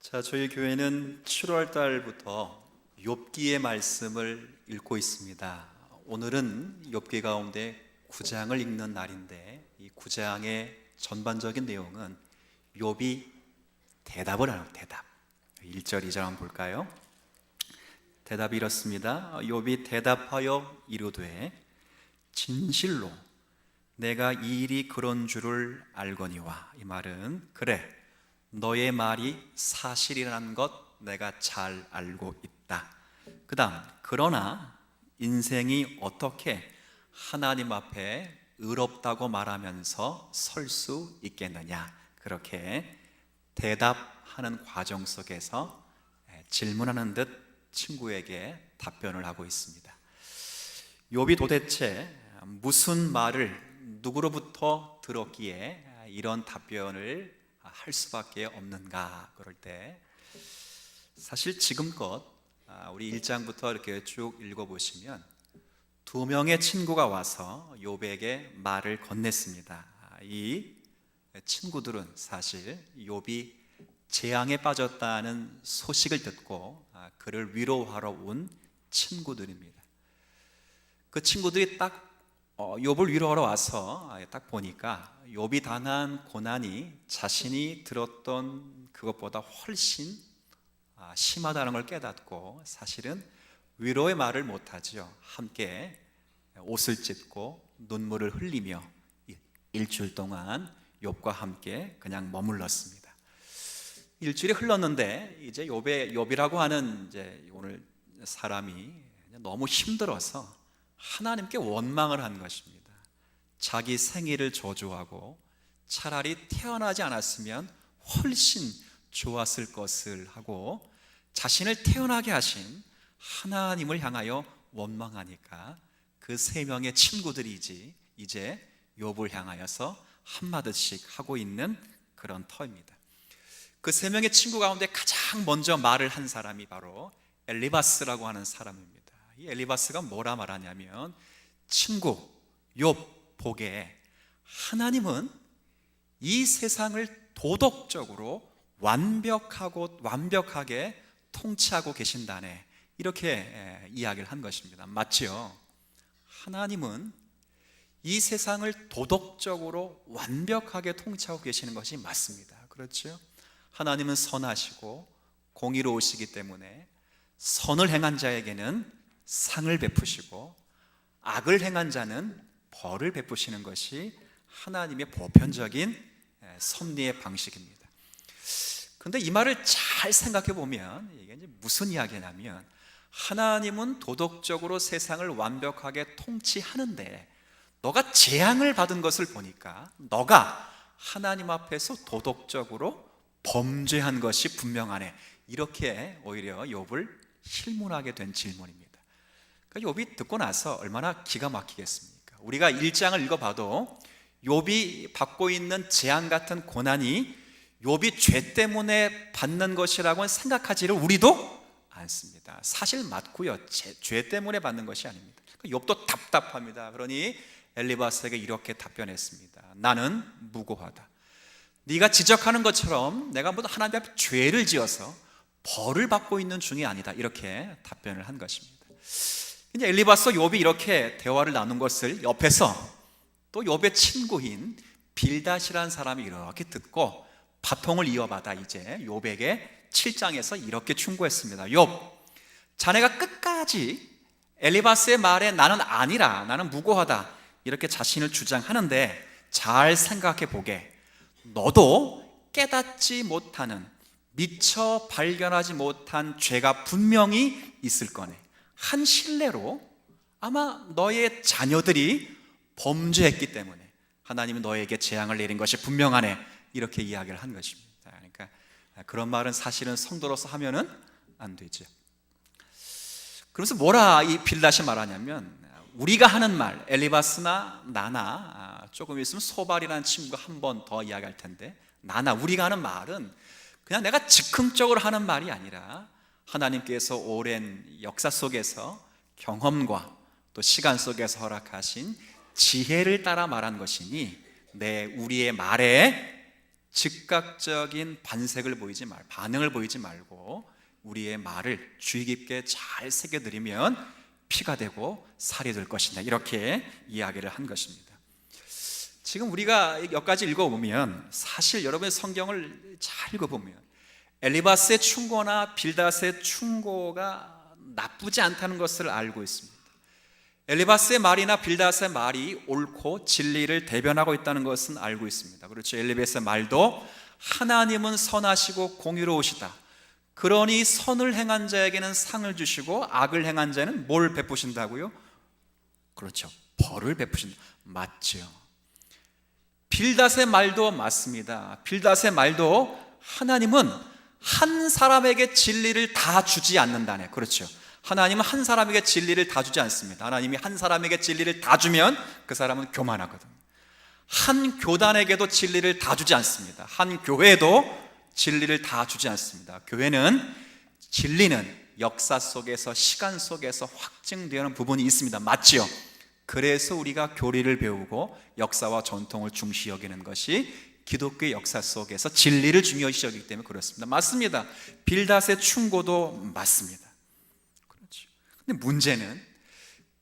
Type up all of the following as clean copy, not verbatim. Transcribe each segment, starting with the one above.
자, 저희 교회는 7월 달부터 욥기의 말씀을 읽고 있습니다. 오늘은 욥기 가운데 9장을 읽는 날인데, 이 9장의 전반적인 내용은 욥이 대답을 하는 대답. 1절, 2절 한번 볼까요? 대답이 이렇습니다. 욥이 대답하여 이르되 진실로 내가 이 일이 그런 줄을 알거니와. 이 말은 그래, 너의 말이 사실이라는 것 내가 잘 알고 있다. 그 다음, 그러나 인생이 어떻게 하나님 앞에 의롭다고 말하면서 설 수 있겠느냐. 그렇게 대답하는 과정 속에서 질문하는 듯 친구에게 답변을 하고 있습니다. 욥이 도대체 무슨 말을 누구로부터 들었기에 이런 답변을 할 수밖에 없는가. 그럴 때 사실 지금껏 우리 1장부터 이렇게 쭉 읽어보시면 두 명의 친구가 와서 욥에게 말을 건넸습니다. 이 친구들은 사실 욥이 재앙에 빠졌다는 소식을 듣고 그를 위로하러 온 친구들입니다. 그 친구들이 딱 욥을 위로하러 와서 딱 보니까 욥이 당한 고난이 자신이 들었던 그것보다 훨씬 심하다는 걸 깨닫고 사실은 위로의 말을 못하죠. 함께 옷을 찢고 눈물을 흘리며 일주일 동안 욥과 함께 그냥 머물렀습니다. 일주일이 흘렀는데 이제 욥이라고 하는 이제 오늘 사람이 너무 힘들어서 하나님께 원망을 한 것입니다. 자기 생일을 저주하고 차라리 태어나지 않았으면 훨씬 좋았을 것을 하고 자신을 태어나게 하신 하나님을 향하여 원망하니까 그 세 명의 친구들이지 이제 욥을 향하여서 한마디씩 하고 있는 그런 터입니다. 그 세 명의 친구 가운데 가장 먼저 말을 한 사람이 바로 엘리바스라고 하는 사람입니다. 이 엘리바스가 뭐라 말하냐면, 친구 욥 보게 하나님은 이 세상을 도덕적으로 완벽하게 통치하고 계신다네. 이렇게 이야기를 한 것입니다. 맞죠? 하나님은 이 세상을 도덕적으로 완벽하게 통치하고 계시는 것이 맞습니다. 그렇죠? 하나님은 선하시고 공의로우시기 때문에 선을 행한 자에게는 상을 베푸시고 악을 행한 자는 벌을 베푸시는 것이 하나님의 보편적인 섭리의 방식입니다. 그런데 이 말을 잘 생각해 보면 이게 이제 무슨 이야기냐면, 하나님은 도덕적으로 세상을 완벽하게 통치하는데 너가 재앙을 받은 것을 보니까 너가 하나님 앞에서 도덕적으로 범죄한 것이 분명하네. 이렇게 오히려 욥을 실문하게 된 질문입니다. 그러니까 욥이 듣고 나서 얼마나 기가 막히겠습니까? 우리가 1장을 읽어봐도 욥이 받고 있는 재앙 같은 고난이 욥이 죄 때문에 받는 것이라고는 생각하지를 우리도 않습니다. 사실 맞고요, 죄 때문에 받는 것이 아닙니다. 욥도 답답합니다. 그러니 엘리바스에게 이렇게 답변했습니다. 나는 무고하다. 네가 지적하는 것처럼 내가 모두 하나님 앞에 죄를 지어서 벌을 받고 있는 중이 아니다. 이렇게 답변을 한 것입니다. 이제 엘리바스와 욥이 이렇게 대화를 나눈 것을 옆에서 또 욥의 친구인 빌닷이라는 사람이 이렇게 듣고 바통을 이어받아 이제 욥에게 7장에서 이렇게 충고했습니다. 욥, 자네가 끝까지 엘리바스의 말에 나는 아니라, 나는 무고하다, 이렇게 자신을 주장하는데 잘 생각해 보게. 너도 깨닫지 못하는, 미처 발견하지 못한 죄가 분명히 있을 거네. 한 실례로 아마 너의 자녀들이 범죄했기 때문에 하나님은 너에게 재앙을 내린 것이 분명하네. 이렇게 이야기를 한 것입니다. 그러니까 그런 말은 사실은 성도로서 하면은 안 되죠. 그래서 뭐라 이 빌닷이 말하냐면, 우리가 하는 말, 엘리바스나 나나, 조금 있으면 소발이라는 친구가 한 번 더 이야기할 텐데, 나나 우리가 하는 말은 그냥 내가 즉흥적으로 하는 말이 아니라 하나님께서 오랜 역사 속에서 경험과 또 시간 속에서 허락하신 지혜를 따라 말한 것이니 우리의 말에 즉각적인 반응을 보이지 말고 우리의 말을 주의 깊게 잘 새겨드리면 피가 되고 살이 될 것이다, 이렇게 이야기를 한 것입니다. 지금 우리가 여기까지 읽어보면 사실 여러분의 성경을 잘 읽어보면 엘리바스의 충고나 빌닷의 충고가 나쁘지 않다는 것을 알고 있습니다. 엘리바스의 말이나 빌닷의 말이 옳고 진리를 대변하고 있다는 것은 알고 있습니다. 그렇죠. 엘리바스의 말도 하나님은 선하시고 공의로우시다, 그러니 선을 행한 자에게는 상을 주시고 악을 행한 자는 뭘 베푸신다고요? 그렇죠, 벌을 베푸신다. 맞죠. 빌닷의 말도 맞습니다. 빌닷의 말도 하나님은 한 사람에게 진리를 다 주지 않는다네. 그렇죠. 하나님은 한 사람에게 진리를 다 주지 않습니다. 하나님이 한 사람에게 진리를 다 주면 그 사람은 교만하거든요. 한 교단에게도 진리를 다 주지 않습니다. 한 교회에도 진리를 다 주지 않습니다. 진리는 역사 속에서, 시간 속에서 확증되는 부분이 있습니다. 맞지요? 그래서 우리가 교리를 배우고 역사와 전통을 중시 여기는 것이 기독교의 역사 속에서 진리를 중요시 여기기 때문에 그렇습니다. 맞습니다. 빌닷의 충고도 맞습니다. 그렇죠. 근데 문제는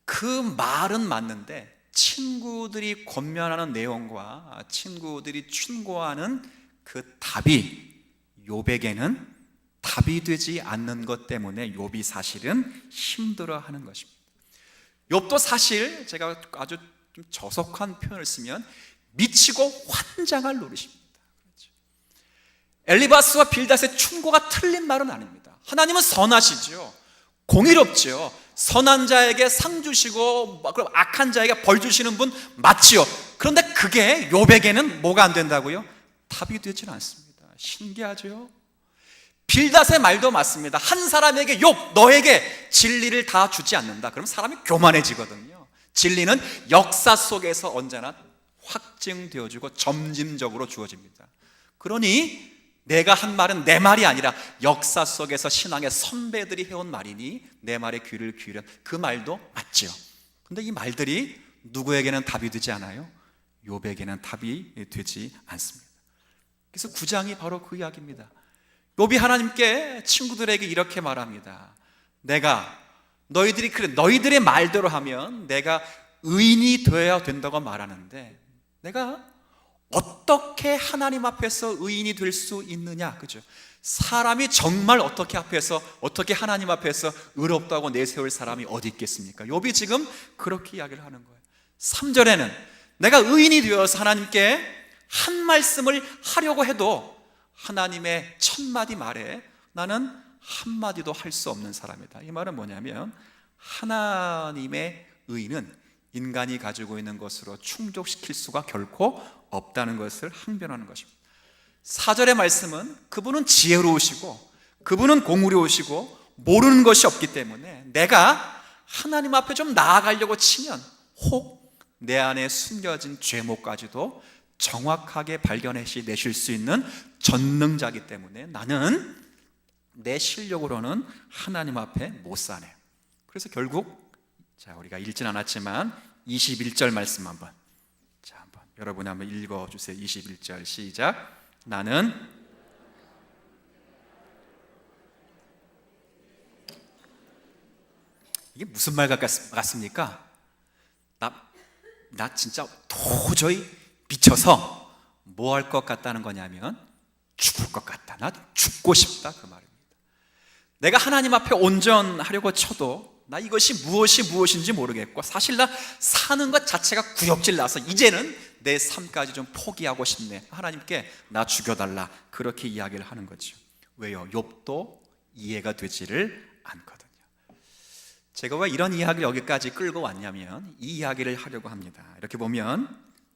그 말은 맞는데 친구들이 권면하는 내용과 친구들이 충고하는 그 답이 욥에게는 답이 되지 않는 것 때문에 욥이 사실은 힘들어하는 것입니다. 욥도 사실 제가 아주 좀 저속한 표현을 쓰면 미치고 환장할 노릇입니다. 그렇죠. 엘리바스와 빌닷의 충고가 틀린 말은 아닙니다. 하나님은 선하시죠. 공의롭죠. 선한 자에게 상 주시고 악한 자에게 벌 주시는 분 맞지요. 그런데 그게 욥에게는 뭐가 안 된다고요? 답이 되질 않습니다. 신기하죠? 빌닷의 말도 맞습니다. 한 사람에게 욥, 너에게 진리를 다 주지 않는다. 그럼 사람이 교만해지거든요. 진리는 역사 속에서 언제나 확증되어지고 점진적으로 주어집니다. 그러니 내가 한 말은 내 말이 아니라 역사 속에서 신앙의 선배들이 해온 말이니 내 말에 귀를 기울여, 그 말도 맞죠. 근데 이 말들이 누구에게는 답이 되지 않아요? 욥에게는 답이 되지 않습니다. 그래서 9장이 바로 그 이야기입니다. 욥이 하나님께 친구들에게 이렇게 말합니다. 내가 너희들의 말대로 하면 내가 의인이 되어야 된다고 말하는데 내가 어떻게 하나님 앞에서 의인이 될 수 있느냐, 그죠? 사람이 정말 어떻게 하나님 앞에서 의롭다고 내세울 사람이 어디 있겠습니까? 욥이 지금 그렇게 이야기를 하는 거예요. 3절에는 내가 의인이 되어서 하나님께 한 말씀을 하려고 해도 하나님의 첫 마디 말에 나는 한마디도 할 수 없는 사람이다. 이 말은 뭐냐면 하나님의 의인은 인간이 가지고 있는 것으로 충족시킬 수가 결코 없다는 것을 항변하는 것입니다. 4절의 말씀은 그분은 지혜로우시고 그분은 공의로우시고 모르는 것이 없기 때문에 내가 하나님 앞에 좀 나아가려고 치면 혹 내 안에 숨겨진 죄목까지도 정확하게 발견해내실 수 있는 전능자이기 때문에 나는 내 실력으로는 하나님 앞에 못 사네. 그래서 결국 우리가 읽진 않았지만 21절 말씀 한번 여러분이 한번 읽어주세요. 21절 시작. 나는 이게 무슨 말 같습니까? 나 진짜 도저히 미쳐서 뭐 할 것 같다는 거냐면 죽을 것 같다. 나 죽고 싶다, 그 말입니다. 내가 하나님 앞에 온전하려고 쳐도 나 이것이 무엇인지 모르겠고 사실 나 사는 것 자체가 구역질 나서 이제는 내 삶까지 좀 포기하고 싶네. 하나님께 나 죽여달라, 그렇게 이야기를 하는 거죠. 왜요? 욥도 이해가 되지를 않거든요. 제가 왜 이런 이야기를 여기까지 끌고 왔냐면 이 이야기를 하려고 합니다. 이렇게 보면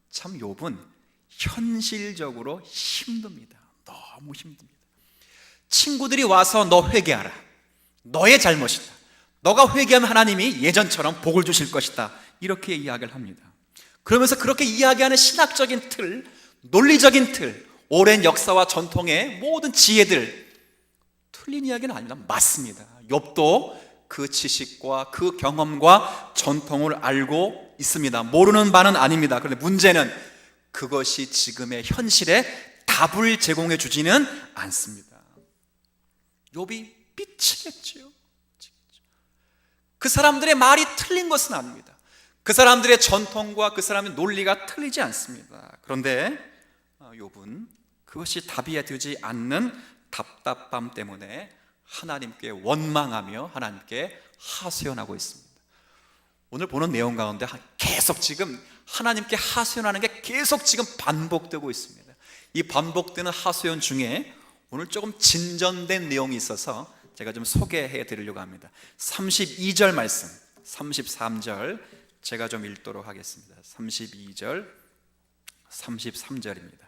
참 욥은 현실적으로 힘듭니다. 너무 힘듭니다. 친구들이 와서 너 회개하라, 너의 잘못이다, 너가 회개하면 하나님이 예전처럼 복을 주실 것이다, 이렇게 이야기를 합니다. 그러면서 그렇게 이야기하는 신학적인 틀, 논리적인 틀, 오랜 역사와 전통의 모든 지혜들, 틀린 이야기는 아닙니다. 맞습니다. 욥도 그 지식과 그 경험과 전통을 알고 있습니다. 모르는 바는 아닙니다. 그런데 문제는 그것이 지금의 현실에 다 답을 제공해 주지는 않습니다. 욥이 미치겠지요. 그 사람들의 말이 틀린 것은 아닙니다. 그 사람들의 전통과 그 사람의 논리가 틀리지 않습니다. 그런데 욥은 그것이 답이 되지 않는 답답함 때문에 하나님께 원망하며 하나님께 하소연하고 있습니다. 오늘 보는 내용 가운데 계속 지금 하나님께 하소연하는 게 계속 지금 반복되고 있습니다. 이 반복되는 하소연 중에 오늘 조금 진전된 내용이 있어서 제가 좀 소개해 드리려고 합니다. 32절 말씀, 33절 제가 좀 읽도록 하겠습니다. 32절, 33절입니다.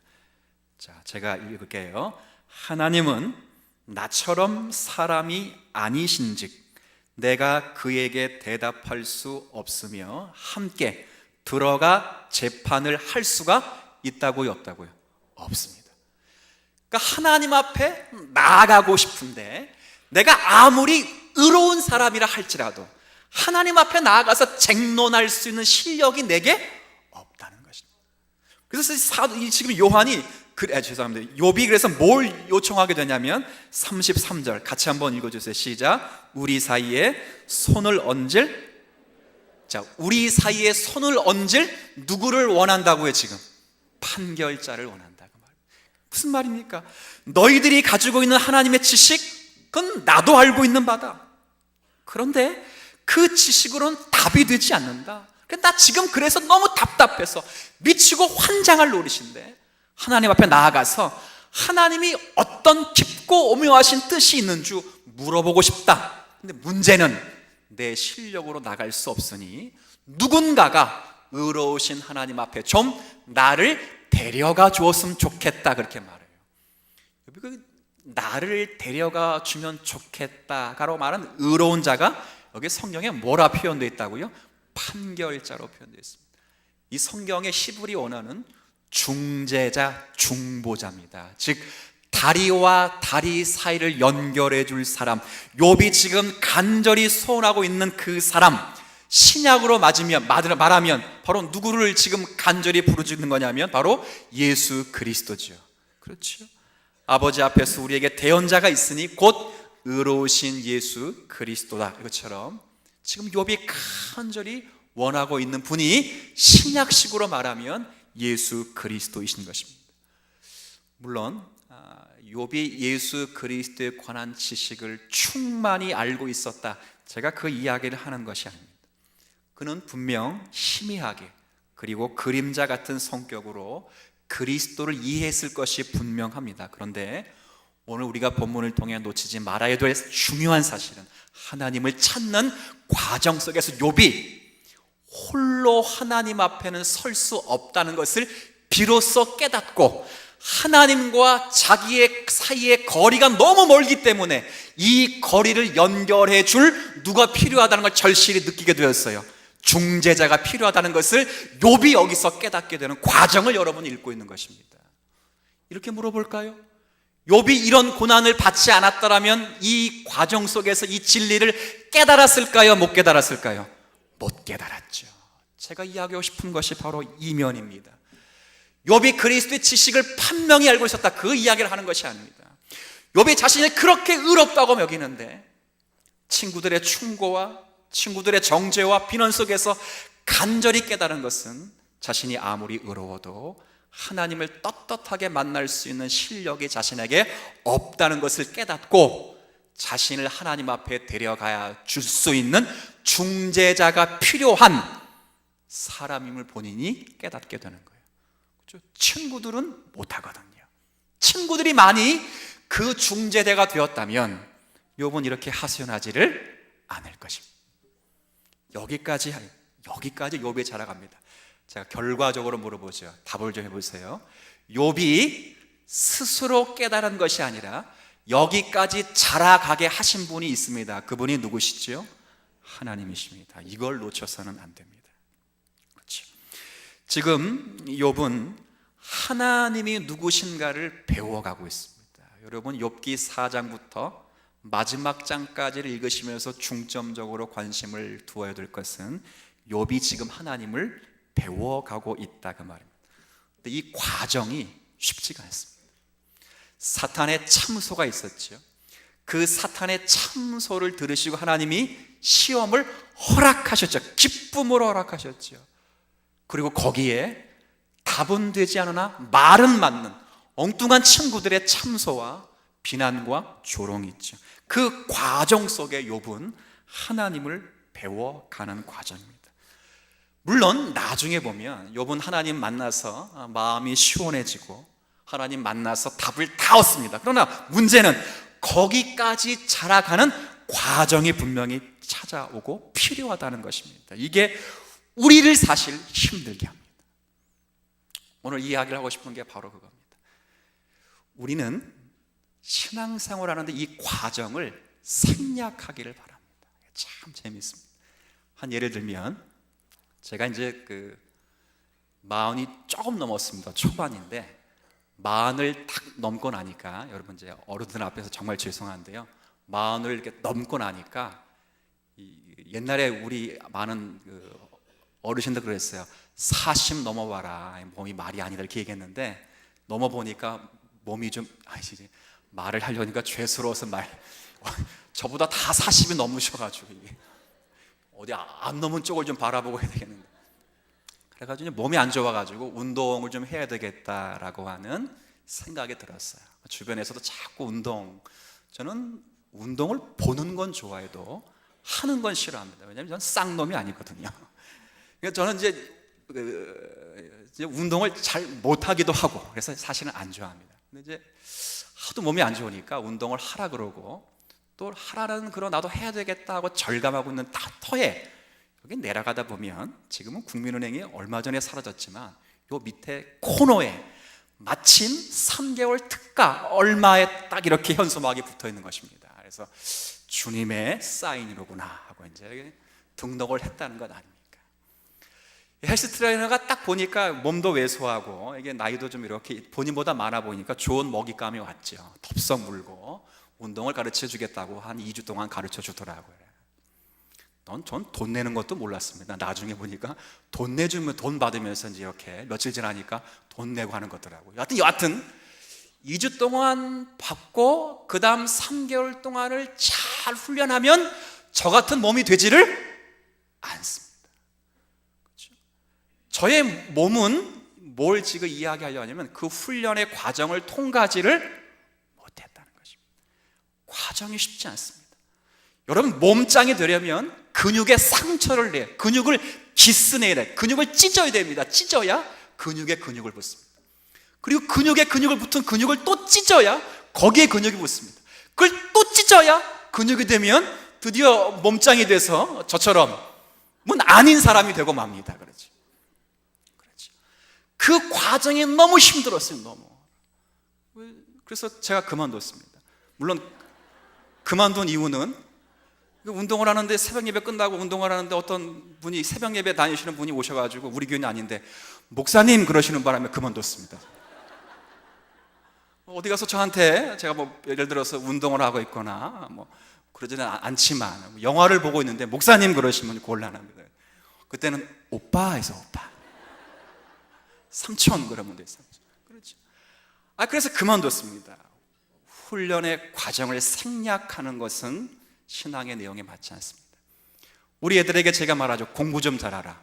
자, 제가 읽을게요. 하나님은 나처럼 사람이 아니신즉 내가 그에게 대답할 수 없으며 함께 들어가 재판을 할 수가 있다고요, 없다고요? 없습니다. 그러니까 하나님 앞에 나아가고 싶은데 내가 아무리 의로운 사람이라 할지라도 하나님 앞에 나아가서 쟁론할 수 있는 실력이 내게 없다는 것입니다. 그래서 지금 요한이 죄송합니다. 욥이 그래서 뭘 요청하게 되냐면 33절 같이 한번 읽어주세요. 시작. 우리 사이에 손을 얹을, 자, 우리 사이에 손을 얹을 누구를 원한다고요? 지금 판결자를 원한다고 말입니다. 무슨 말입니까? 너희들이 가지고 있는 하나님의 지식, 그건 나도 알고 있는 바다. 그런데 그 지식으로는 답이 되지 않는다. 나 지금 그래서 너무 답답해서 미치고 환장할 노릇인데 하나님 앞에 나아가서 하나님이 어떤 깊고 오묘하신 뜻이 있는 줄 물어보고 싶다. 근데 문제는 내 실력으로 나갈 수 없으니 누군가가 의로우신 하나님 앞에 좀 나를 데려가 주었으면 좋겠다, 그렇게 말해요. 나를 데려가 주면 좋겠다라고 말하는 의로운 자가 여기 성경에 뭐라 표현되어 있다고요? 판결자로 표현되어 있습니다. 이 성경의 히브리 원어는 중재자, 중보자입니다. 즉 다리와 다리 사이를 연결해 줄 사람, 욥이 지금 간절히 소원하고 있는 그 사람, 신약으로 말하면 바로 누구를 지금 간절히 부르짖는 거냐면 바로 예수 그리스도죠. 그렇죠. 아버지 앞에서 우리에게 대언자가 있으니 곧 의로우신 예수 그리스도다. 이것처럼 지금 욥이 간절히 원하고 있는 분이 신약식으로 말하면 예수 그리스도이신 것입니다. 물론 욥이 예수 그리스도에 관한 지식을 충만히 알고 있었다, 제가 그 이야기를 하는 것이 아닙니다. 그는 분명 희미하게 그리고 그림자 같은 성격으로 그리스도를 이해했을 것이 분명합니다. 그런데 오늘 우리가 본문을 통해 놓치지 말아야 될 중요한 사실은 하나님을 찾는 과정 속에서 욥이 홀로 하나님 앞에는 설 수 없다는 것을 비로소 깨닫고 하나님과 자기의 사이의 거리가 너무 멀기 때문에 이 거리를 연결해 줄 누가 필요하다는 걸 절실히 느끼게 되었어요. 중재자가 필요하다는 것을 욥이 여기서 깨닫게 되는 과정을 여러분이 읽고 있는 것입니다. 이렇게 물어볼까요? 욥이 이런 고난을 받지 않았더라면 이 과정 속에서 이 진리를 깨달았을까요? 못 깨달았을까요? 못 깨달았죠. 제가 이야기하고 싶은 것이 바로 이면입니다. 욥이 그리스도의 지식을 판명히 알고 있었다, 그 이야기를 하는 것이 아닙니다. 욥이 자신을 그렇게 의롭다고 여기는데 친구들의 충고와 친구들의 정죄와 비난 속에서 간절히 깨달은 것은 자신이 아무리 의로워도 하나님을 떳떳하게 만날 수 있는 실력이 자신에게 없다는 것을 깨닫고 자신을 하나님 앞에 데려가야 줄 수 있는 중재자가 필요한 사람임을 본인이 깨닫게 되는 거예요. 그렇죠? 친구들은 못하거든요. 친구들이 많이 그 중재대가 되었다면 욥은 이렇게 하소연하지를 않을 것입니다. 여기까지 욥이 자라갑니다. 제가 결과적으로 물어보죠. 답을 좀 해보세요. 욥이 스스로 깨달은 것이 아니라 여기까지 자라가게 하신 분이 있습니다. 그분이 누구시죠? 하나님이십니다. 이걸 놓쳐서는 안 됩니다. 그렇죠. 지금 욥은 하나님이 누구신가를 배워가고 있습니다. 여러분, 욥기 4장부터 마지막 장까지를 읽으시면서 중점적으로 관심을 두어야 될 것은 욥이 지금 하나님을 배워가고 있다, 그 말입니다. 근데 이 과정이 쉽지가 않습니다. 사탄의 참소가 있었죠. 그 사탄의 참소를 들으시고 하나님이 시험을 허락하셨죠. 기쁨으로 허락하셨죠. 그리고 거기에 답은 되지 않으나 말은 맞는 엉뚱한 친구들의 참소와 비난과 조롱이 있죠. 그 과정 속에 욥은 하나님을 배워가는 과정입니다. 물론 나중에 보면 욥은 하나님 만나서 마음이 시원해지고 하나님 만나서 답을 다 얻습니다. 그러나 문제는 거기까지 자라가는 과정이 분명히 찾아오고 필요하다는 것입니다. 이게 우리를 사실 힘들게 합니다. 오늘 이야기를 하고 싶은 게 바로 그겁니다. 우리는 신앙생활 하는데 이 과정을 생략하기를 바랍니다. 참 재미있습니다. 한 예를 들면 제가 이제 마흔이 조금 넘었습니다. 초반인데 마흔을 딱 넘고 나니까, 여러분 이제 어른들 앞에서 정말 죄송한데요, 마흔을 이렇게 넘고 나니까 옛날에 우리 많은 어르신들 그랬어요. 40 넘어봐라, 몸이 말이 아니다 이렇게 얘기했는데 넘어보니까 몸이 좀 이제 말을 하려니까 죄스러워서 저보다 다 40이 넘으셔가지고 이게 어디 안 넘은 쪽을 좀 바라보고 해야 되겠는데, 그래가지고 몸이 안 좋아가지고 운동을 좀 해야 되겠다라고 하는 생각이 들었어요. 주변에서도 자꾸 저는 운동을 보는 건 좋아해도 하는 건 싫어합니다. 왜냐하면 저는 쌍놈이 아니거든요. 그러니까 저는 이제 운동을 잘 못하기도 하고 그래서 사실은 안 좋아합니다. 근데 이제 하도 몸이 안 좋으니까 운동을 하라 그러고 또 하라는 그런 나도 해야 되겠다 하고 절감하고 있는 터에 여기 내려가다 보면 지금은 국민은행이 얼마 전에 사라졌지만 요 밑에 코너에 마침 3개월 특가 얼마에 딱 이렇게 현수막이 붙어 있는 것입니다. 그래서 주님의 사인이로구나 하고 이제 등록을 했다는 것 아닙니까? 헬스 트레이너가 딱 보니까 몸도 왜소하고 이게 나이도 좀 이렇게 본인보다 많아 보이니까 좋은 먹잇감이 왔죠. 덥석 물고 운동을 가르쳐 주겠다고 한 2주 동안 가르쳐 주더라고요. 전 돈 내는 것도 몰랐습니다. 나중에 보니까 돈 내주면 돈 받으면서 이제 이렇게 며칠 지나니까 돈 내고 하는 거더라고요. 여하튼 2주 동안 받고 그 다음 3개월 동안을 잘 훈련하면 저 같은 몸이 되지를 않습니다. 그렇죠? 저의 몸은 뭘 지금 이야기하려고 하냐면 그 훈련의 과정을 통과하지를 못했다는 것입니다. 과정이 쉽지 않습니다. 여러분, 몸짱이 되려면 근육에 상처를 내요. 근육을 기스내야 돼요. 근육을 찢어야 됩니다. 찢어야 근육에 근육을 붙습니다. 그리고 근육에 근육을 붙은 근육을 또 찢어야 거기에 근육이 붙습니다. 그걸 또 찢어야 근육이 되면 드디어 몸짱이 돼서 저처럼 아닌 사람이 되고 맙니다. 그렇죠. 그 과정이 너무 힘들었어요. 너무. 그래서 제가 그만뒀습니다. 물론 그만둔 이유는 운동을 하는데 새벽 예배 끝나고 운동을 하는데 어떤 분이 새벽 예배 다니시는 분이 오셔가지고 우리 교회는 아닌데 목사님 그러시는 바람에 그만뒀습니다. 어디 가서 저한테 제가 예를 들어서 운동을 하고 있거나 그러지는 않지만 영화를 보고 있는데 목사님 그러시면 곤란합니다. 그때는 오빠 해서 오빠, 삼촌 그러면 돼요. 삼촌. 그렇죠. 그래서 그만뒀습니다. 훈련의 과정을 생략하는 것은 신앙의 내용에 맞지 않습니다. 우리 애들에게 제가 말하죠. 공부 좀 잘하라.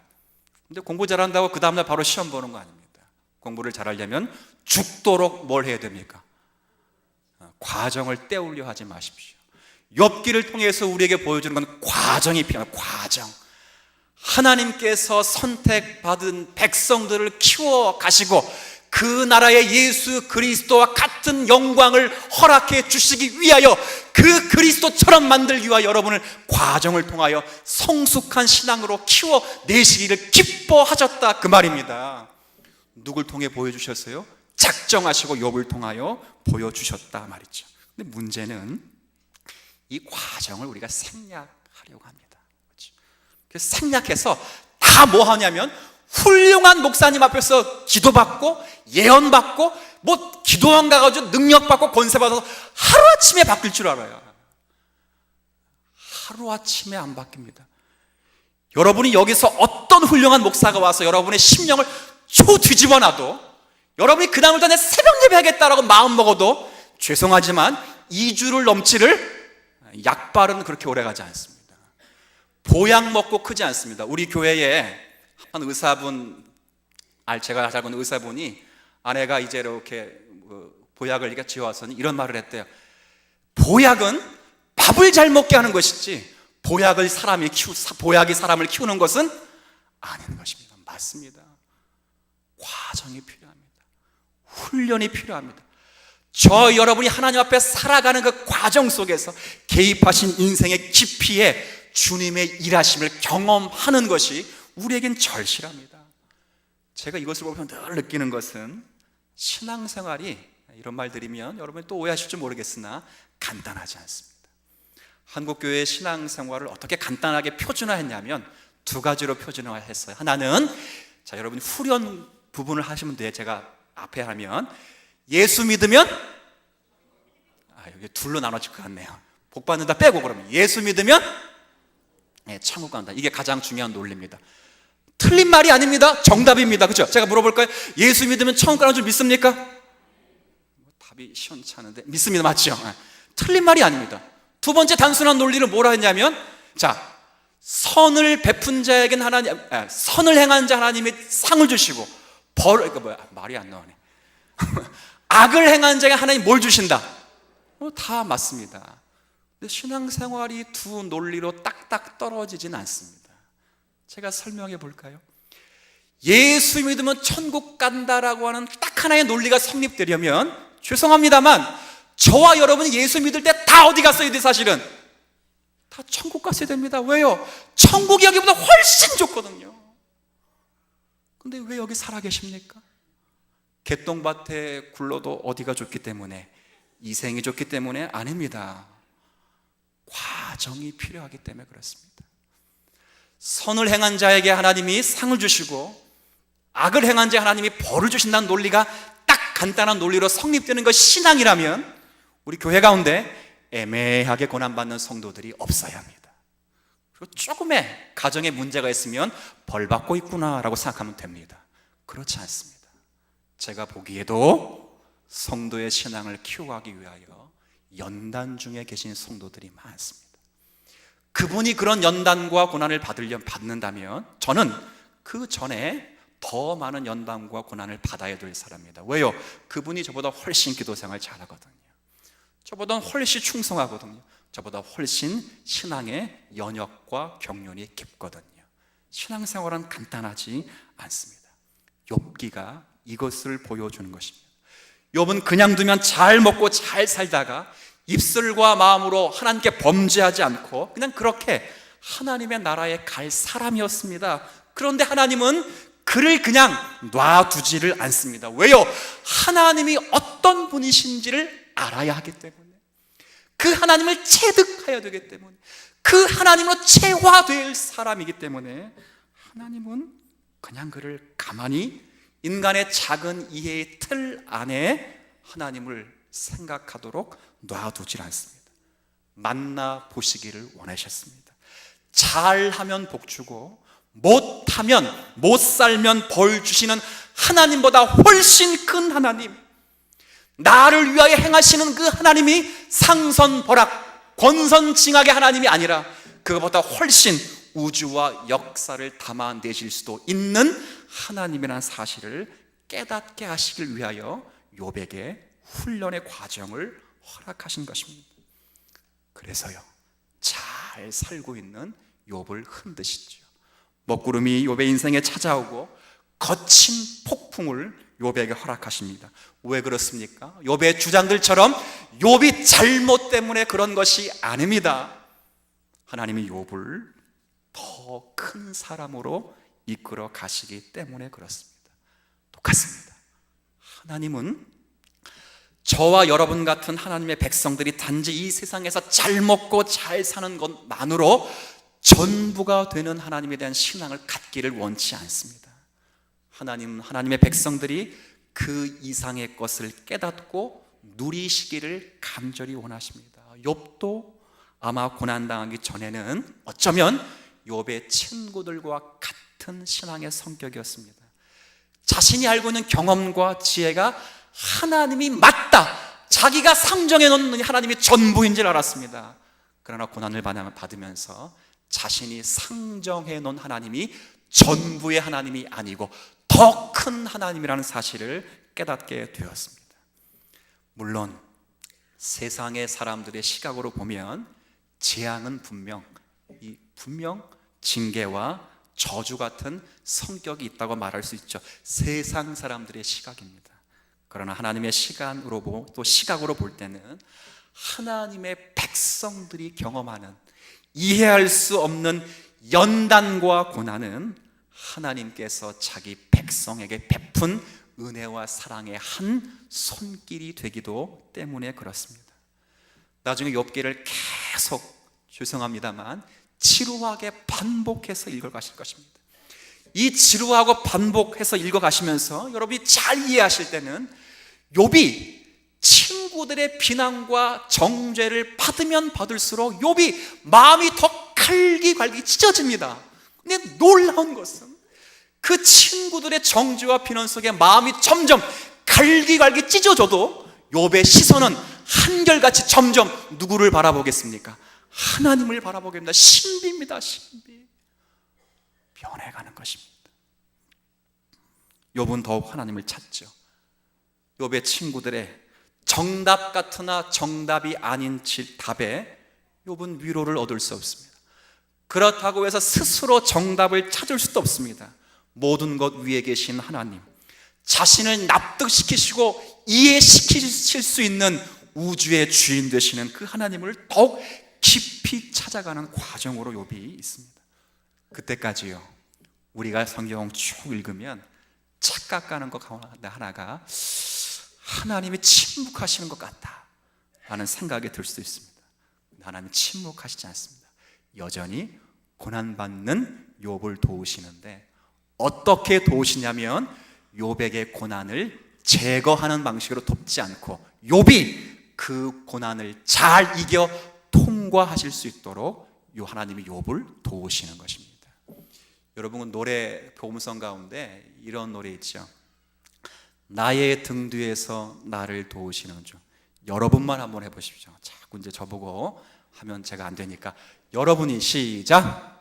근데 공부 잘한다고 그 다음날 바로 시험 보는 거 아닙니다. 공부를 잘하려면 죽도록 뭘 해야 됩니까? 과정을 때우려 하지 마십시오. 욥기를 통해서 우리에게 보여주는 건 과정이 필요합니다. 과정. 하나님께서 선택받은 백성들을 키워 가시고 그 나라의 예수 그리스도와 같은 영광을 허락해 주시기 위하여 그 그리스도처럼 만들기 위하여 여러분을 과정을 통하여 성숙한 신앙으로 키워내시기를 기뻐하셨다 그 말입니다. 누굴 통해 보여주셨어요? 작정하시고 욥을 통하여 보여주셨다 말이죠. 근데 문제는 이 과정을 우리가 생략하려고 합니다. 그래서 생략해서 다 뭐 하냐면 훌륭한 목사님 앞에서 기도받고 예언받고 기도원 가가지고 능력받고 권세받아서 하루아침에 바뀔 줄 알아요. 하루아침에 안 바뀝니다. 여러분이 여기서 어떤 훌륭한 목사가 와서 여러분의 심령을 초 뒤집어 놔도, 여러분이 그 다음부터 내 새벽 예배 하겠다라고 마음 먹어도 죄송하지만 2주를 넘지를 약발은 그렇게 오래가지 않습니다. 보약 먹고 크지 않습니다. 우리 교회에 한 의사분, 제가 잘 보는 의사분이 아내가 이제 이렇게 보약을 이렇게 지어왔으니 이런 말을 했대요. 보약은 밥을 잘 먹게 하는 것이지 보약이 사람을 키우는 것은 아닌 것입니다. 맞습니다. 과정이 필요합니다. 훈련이 필요합니다. 여러분이 하나님 앞에 살아가는 그 과정 속에서 개입하신 인생의 깊이에 주님의 일하심을 경험하는 것이 우리에겐 절실합니다. 제가 이것을 보면 늘 느끼는 것은 신앙생활이, 이런 말 드리면 여러분이 또 오해하실지 모르겠으나 간단하지 않습니다. 한국교회의 신앙생활을 어떻게 간단하게 표준화했냐면 두 가지로 표준화했어요. 하나는, 자, 여러분이 후련 부분을 하시면 돼요. 제가 앞에 하면 예수 믿으면, 여기 둘로 나눠질 것 같네요. 복 받는다 빼고, 그러면 예수 믿으면 천국 간다. 이게 가장 중요한 논리입니다. 틀린 말이 아닙니다. 정답입니다. 그렇죠? 제가 물어볼까요? 예수 믿으면 천국 가는 줄 믿습니까? 답이 시원찮은데 믿습니다. 맞죠? 틀린 말이 아닙니다. 두 번째 단순한 논리를 뭐라 했냐면, 자, 선을 베푼 자에겐 선을 행한 자 하나님이 상을 주시고, 말이 안 나오네. 악을 행한 자에게 하나님 뭘 주신다? 다 맞습니다. 근데 신앙생활이 두 논리로 딱딱 떨어지진 않습니다. 제가 설명해 볼까요? 예수 믿으면 천국 간다라고 하는 딱 하나의 논리가 성립되려면, 죄송합니다만 저와 여러분이 예수 믿을 때 다 어디 갔어야 돼? 사실은 다 천국 갔어야 됩니다. 왜요? 천국이 여기보다 훨씬 좋거든요. 근데 왜 여기 살아 계십니까? 개똥밭에 굴러도 어디가 좋기 때문에, 이생이 좋기 때문에 아닙니다. 과정이 필요하기 때문에 그렇습니다. 선을 행한 자에게 하나님이 상을 주시고 악을 행한 자 하나님이 벌을 주신다는 논리가 딱 간단한 논리로 성립되는 것이 신앙이라면, 우리 교회 가운데 애매하게 고난받는 성도들이 없어야 합니다. 그리고 조금의 가정에 문제가 있으면 벌 받고 있구나라고 생각하면 됩니다. 그렇지 않습니다. 제가 보기에도 성도의 신앙을 키워가기 위하여 연단 중에 계신 성도들이 많습니다. 그분이 그런 연단과 고난을 받는다면 저는 그 전에 더 많은 연단과 고난을 받아야 될 사람입니다. 왜요? 그분이 저보다 훨씬 기도생활 잘하거든요. 저보다 훨씬 충성하거든요. 저보다 훨씬 신앙의 연역과 경륜이 깊거든요. 신앙생활은 간단하지 않습니다. 욥기가 이것을 보여주는 것입니다. 욥은 그냥 두면 잘 먹고 잘 살다가 입술과 마음으로 하나님께 범죄하지 않고 그냥 그렇게 하나님의 나라에 갈 사람이었습니다. 그런데 하나님은 그를 그냥 놔두지를 않습니다. 왜요? 하나님이 어떤 분이신지를 알아야 하기 때문에, 그 하나님을 체득해야 되기 때문에, 그 하나님으로 체화될 사람이기 때문에 하나님은 그냥 그를 가만히 인간의 작은 이해의 틀 안에 하나님을 생각하도록 놔두질 않습니다. 만나 보시기를 원하셨습니다. 잘하면 복 주고 못하면, 못 살면 벌 주시는 하나님보다 훨씬 큰 하나님, 나를 위하여 행하시는 그 하나님이 상선벌악, 권선징악의 하나님이 아니라 그것보다 훨씬 우주와 역사를 담아내실 수도 있는 하나님이라는 사실을 깨닫게 하시길 위하여 욥에게 훈련의 과정을 허락하신 것입니다. 그래서요, 잘 살고 있는 욥을 흔드시죠. 먹구름이 욥의 인생에 찾아오고 거친 폭풍을 욥에게 허락하십니다. 왜 그렇습니까? 욥의 주장들처럼 욥이 잘못 때문에 그런 것이 아닙니다. 하나님이 욥을 더 큰 사람으로 이끌어 가시기 때문에 그렇습니다. 똑같습니다. 하나님은 저와 여러분 같은 하나님의 백성들이 단지 이 세상에서 잘 먹고 잘 사는 것만으로 전부가 되는 하나님에 대한 신앙을 갖기를 원치 않습니다. 하나님은 하나님의 백성들이 그 이상의 것을 깨닫고 누리시기를 간절히 원하십니다. 욥도 아마 고난당하기 전에는 어쩌면 욥의 친구들과 같은 신앙의 성격이었습니다. 자신이 알고 있는 경험과 지혜가 하나님이 맞다, 자기가 상정해 놓은 하나님이 전부인 줄 알았습니다. 그러나 고난을 받으면서 자신이 상정해 놓은 하나님이 전부의 하나님이 아니고 더 큰 하나님이라는 사실을 깨닫게 되었습니다. 물론 세상의 사람들의 시각으로 보면 재앙은 분명 징계와 저주 같은 성격이 있다고 말할 수 있죠. 세상 사람들의 시각입니다. 그러나 하나님의 시각으로 볼 때는 하나님의 백성들이 경험하는 이해할 수 없는 연단과 고난은 하나님께서 자기 백성에게 베푼 은혜와 사랑의 한 손길이 되기도 때문에 그렇습니다. 나중에 욥기를 계속 죄송합니다만 지루하게 반복해서 읽어가실 것입니다. 이 지루하고 반복해서 읽어가시면서 여러분이 잘 이해하실 때는 욥이 친구들의 비난과 정죄를 받으면 받을수록 욥이 마음이 더 갈기갈기 찢어집니다. 근데 놀라운 것은 그 친구들의 정죄와 비난 속에 마음이 점점 갈기갈기 찢어져도 욥의 시선은 한결같이 점점 누구를 바라보겠습니까? 하나님을 바라보게 됩니다. 신비입니다. 신비. 변해가는 것입니다. 욥은 더욱 하나님을 찾죠. 욥의 친구들의 정답 같으나 정답이 아닌 답에 욥은 위로를 얻을 수 없습니다. 그렇다고 해서 스스로 정답을 찾을 수도 없습니다. 모든 것 위에 계신 하나님, 자신을 납득시키시고 이해시키실 수 있는 우주의 주인 되시는 그 하나님을 더욱 깊이 찾아가는 과정으로 욥이 있습니다. 그때까지요, 우리가 성경 쭉 읽으면 착각하는 것 가운데 하나가 하나님이 침묵하시는 것 같다 라는 생각이 들 수도 있습니다. 하나님이 침묵하시지 않습니다. 여전히 고난받는 욥을 도우시는데, 어떻게 도우시냐면 욥에게 고난을 제거하는 방식으로 돕지 않고 욥이 그 고난을 잘 이겨 통과하실 수 있도록 하나님이 욥을 도우시는 것입니다. 여러분, 노래 복음성 가운데 이런 노래 있죠. 나의 등 뒤에서 나를 도우시는 주. 여러분만 한번 해보십시오. 자꾸 이제 저보고 하면 제가 안 되니까 여러분이 시작.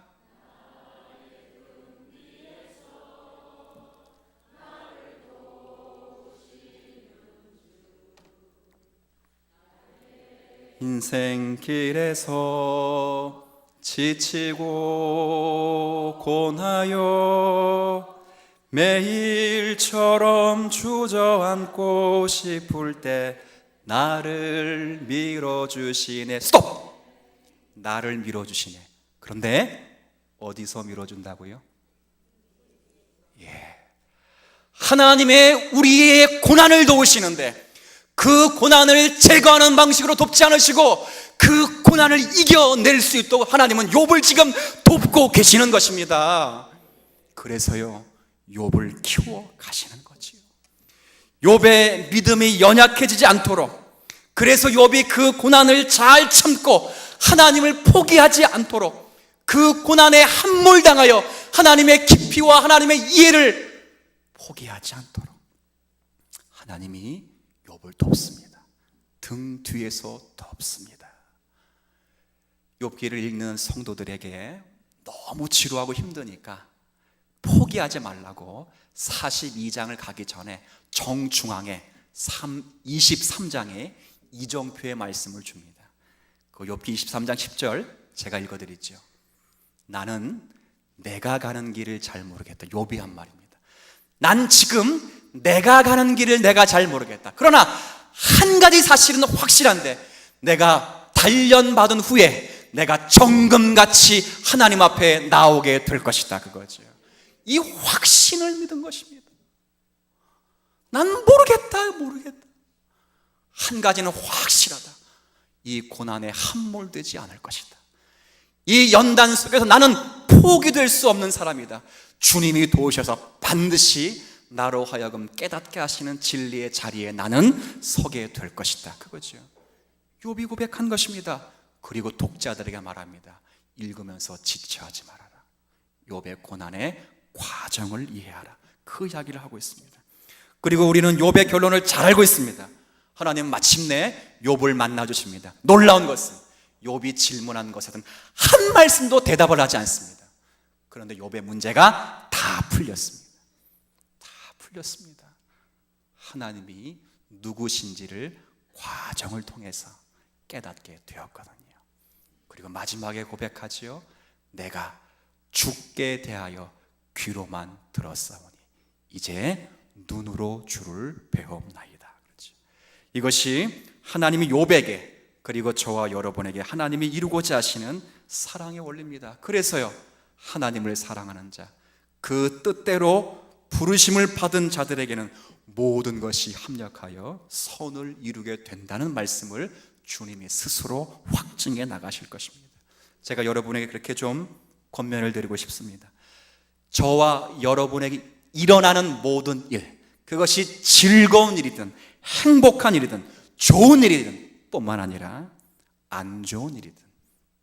인생길에서 지치고 고나요 매일처럼 주저앉고 싶을 때 나를 밀어주시네. 스톱! 나를 밀어주시네. 그런데 어디서 밀어준다고요? 하나님의 우리의 고난을 도우시는데 그 고난을 제거하는 방식으로 돕지 않으시고 그 고난을 이겨낼 수 있도록 하나님은 욥을 지금 돕고 계시는 것입니다. 그래서요, 욥을 키워 가시는 거지요. 욥의 믿음이 연약해지지 않도록, 그래서 욥이 그 고난을 잘 참고 하나님을 포기하지 않도록, 그 고난에 함몰당하여 하나님의 깊이와 하나님의 이해를 포기하지 않도록 하나님이 욥을 돕습니다. 등 뒤에서 돕습니다. 욥기를 읽는 성도들에게 너무 지루하고 힘드니까 포기하지 말라고 42장을 가기 전에 정중앙에 23장에 이정표의 말씀을 줍니다. 그 욥기 23장 10절 제가 읽어드리죠. 나는 내가 가는 길을 잘 모르겠다. 욥이 한 말입니다. 난 지금 내가 가는 길을 내가 잘 모르겠다. 그러나 한 가지 사실은 확실한데, 내가 단련받은 후에 내가 정금같이 하나님 앞에 나오게 될 것이다. 그거죠. 이 확신을 믿은 것입니다. 난 모르겠다. 한 가지는 확실하다. 이 고난에 함몰되지 않을 것이다. 이 연단 속에서 나는 포기될 수 없는 사람이다. 주님이 도우셔서 반드시 나로 하여금 깨닫게 하시는 진리의 자리에 나는 서게 될 것이다. 그거죠. 욥이 고백한 것입니다. 그리고 독자들에게 말합니다. 읽으면서 지체하지 말아라. 욥의 고난의 과정을 이해하라. 그 이야기를 하고 있습니다. 그리고 우리는 욥의 결론을 잘 알고 있습니다. 하나님은 마침내 욥을 만나 주십니다. 놀라운 것은 욥이 질문한 것에는 한 말씀도 대답을 하지 않습니다. 그런데 욥의 문제가 다 풀렸습니다. 다 풀렸습니다. 하나님이 누구신지를 과정을 통해서 깨닫게 되었거든요. 그리고 마지막에 고백하지요. 내가 주께 대하여 귀로만 들었사오니 이제 눈으로 주를 배움나이다. 그렇죠. 이것이 하나님이 욥에게 그리고 저와 여러분에게 하나님이 이루고자 하시는 사랑의 원리입니다. 그래서요, 하나님을 사랑하는 자, 그 뜻대로 부르심을 받은 자들에게는 모든 것이 합력하여 선을 이루게 된다는 말씀을 주님이 스스로 확증해 나가실 것입니다. 제가 여러분에게 그렇게 좀 권면을 드리고 싶습니다. 저와 여러분에게 일어나는 모든 일, 그것이 즐거운 일이든 행복한 일이든 좋은 일이든 뿐만 아니라 안 좋은 일이든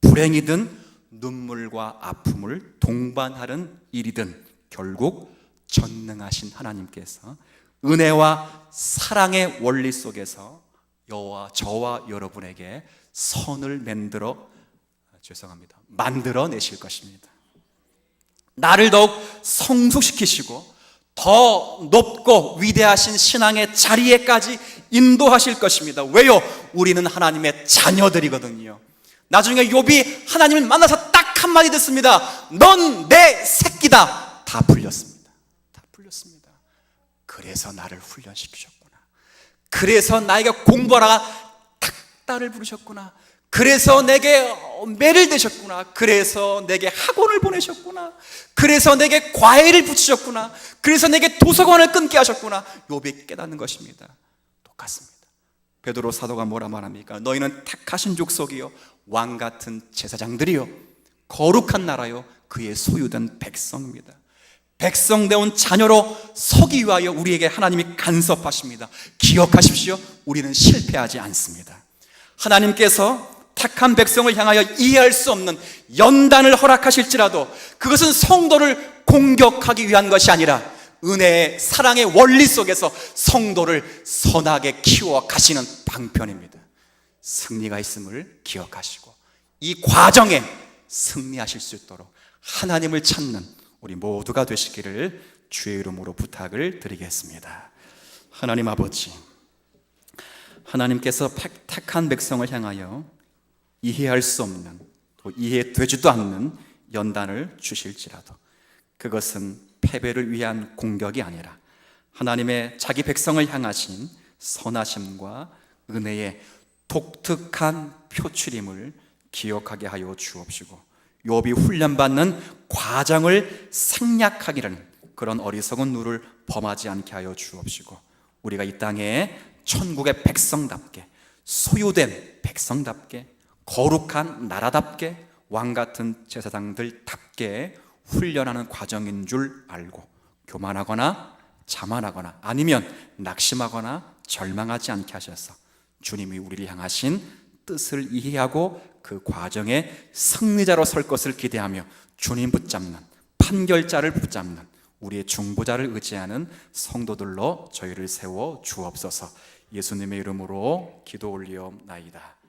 불행이든 눈물과 아픔을 동반하는 일이든 결국 전능하신 하나님께서 은혜와 사랑의 원리 속에서 저와 여러분에게 선을 만들어 내실 것입니다. 나를 더욱 성숙시키시고 더 높고 위대하신 신앙의 자리에까지 인도하실 것입니다. 왜요? 우리는 하나님의 자녀들이거든요. 나중에 욥이 하나님을 만나서 딱 한마디 듣습니다. 넌 내 새끼다. 다 풀렸습니다. 다 풀렸습니다. 그래서 나를 훈련시키셨구나. 그래서 나에게 공부하라 탁달을 부르셨구나. 그래서 내게 매를 대셨구나. 그래서 내게 학원을 보내셨구나. 그래서 내게 과외를 붙이셨구나. 그래서 내게 도서관을 끊게 하셨구나. 욥이 깨닫는 것입니다. 똑같습니다. 베드로 사도가 뭐라 말합니까? 너희는 택하신 족속이요 왕같은 제사장들이요 거룩한 나라요 그의 소유된 백성입니다. 백성되온 자녀로 서기 위하여 우리에게 하나님이 간섭하십니다. 기억하십시오. 우리는 실패하지 않습니다. 하나님께서 택한 백성을 향하여 이해할 수 없는 연단을 허락하실지라도 그것은 성도를 공격하기 위한 것이 아니라 은혜의 사랑의 원리 속에서 성도를 선하게 키워 가시는 방편입니다. 승리가 있음을 기억하시고 이 과정에 승리하실 수 있도록 하나님을 찾는 우리 모두가 되시기를 주의 이름으로 부탁을 드리겠습니다. 하나님 아버지, 하나님께서 택한 백성을 향하여 이해할 수 없는 또 이해되지도 않는 연단을 주실지라도 그것은 패배를 위한 공격이 아니라 하나님의 자기 백성을 향하신 선하심과 은혜의 독특한 표출임을 기억하게 하여 주옵시고 욥이 훈련받는 과정을 생략하기라는 그런 어리석은 누를 범하지 않게 하여 주옵시고 우리가 이 땅에 천국의 백성답게 소유된 백성답게 거룩한 나라답게 왕같은 제사장들답게 훈련하는 과정인 줄 알고 교만하거나 자만하거나 아니면 낙심하거나 절망하지 않게 하셔서 주님이 우리를 향하신 뜻을 이해하고 그 과정에 승리자로 설 것을 기대하며 주님 붙잡는 판결자를 붙잡는 우리의 중보자를 의지하는 성도들로 저희를 세워 주옵소서. 예수님의 이름으로 기도 올리옵나이다.